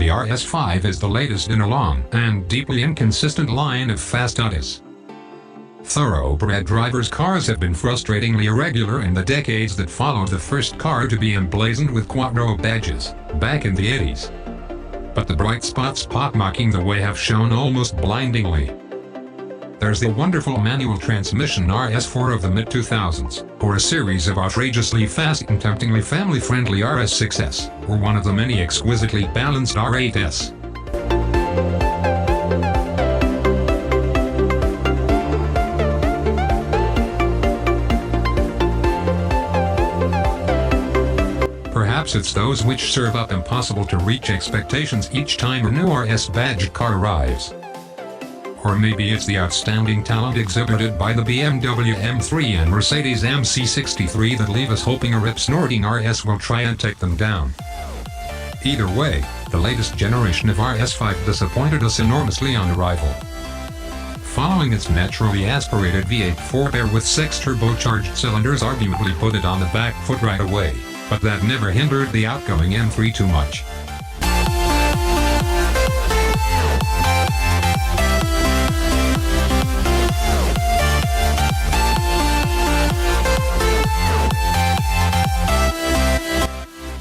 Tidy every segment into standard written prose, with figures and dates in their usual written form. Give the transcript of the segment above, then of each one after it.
the RS5 is the latest in a long and deeply inconsistent line of fast Audis. Thoroughbred drivers' cars have been frustratingly irregular in the decades that followed the first car to be emblazoned with Quattro badges, back in the 80s. But the bright spots pockmarking the way have shown almost blindingly. There's the wonderful manual transmission RS4 of the mid-2000s, or a series of outrageously fast and temptingly family-friendly RS6s, or one of the many exquisitely balanced R8s. Perhaps it's those which serve up impossible to reach expectations each time a new RS badge car arrives. Or maybe it's the outstanding talent exhibited by the BMW M3 and Mercedes MC63 that leave us hoping a rip-snorting RS will try and take them down. Either way, the latest generation of RS5 disappointed us enormously on arrival. Following its naturally aspirated V8 forebear with 6 turbocharged cylinders arguably put it on the back foot right away, but that never hindered the outgoing M3 too much.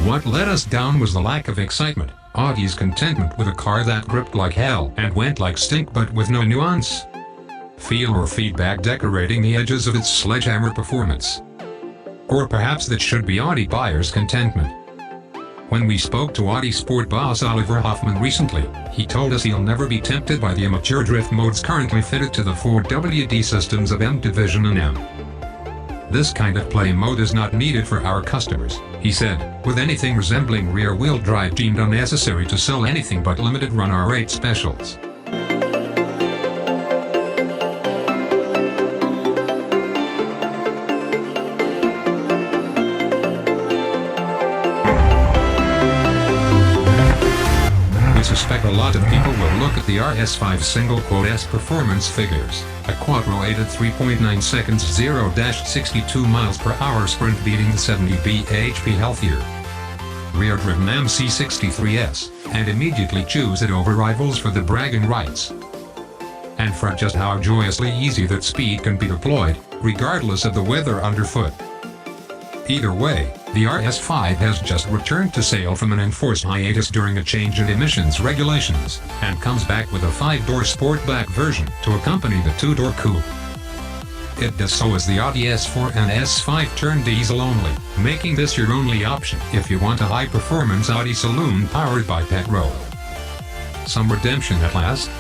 What let us down was the lack of excitement, Audi's contentment with a car that gripped like hell and went like stink but with no nuance, feel or feedback decorating the edges of its sledgehammer performance. Or perhaps that should be Audi buyers' contentment. When we spoke to Audi sport boss Oliver Hoffman recently, he told us he'll never be tempted by the immature drift modes currently fitted to the 4WD systems of M Division and M. This kind of play mode is not needed for our customers, he said, with anything resembling rear-wheel drive deemed unnecessary to sell anything but limited-run R8 specials. We suspect a lot of people will look at the RS5 single-S performance figures, a Quattro 8 at 3.9 seconds 0-62 miles per hour sprint beating the 70 bhp healthier rear-driven MC63s, and immediately choose it over rivals for the bragging rights. And for just how joyously easy that speed can be deployed, regardless of the weather underfoot. Either way, the RS5 has just returned to sale from an enforced hiatus during a change in emissions regulations, and comes back with a 5-door Sportback version to accompany the 2-door Coupe. It does so as the Audi S4 and S5 turn diesel only, making this your only option if you want a high-performance Audi saloon powered by petrol. Some redemption at last.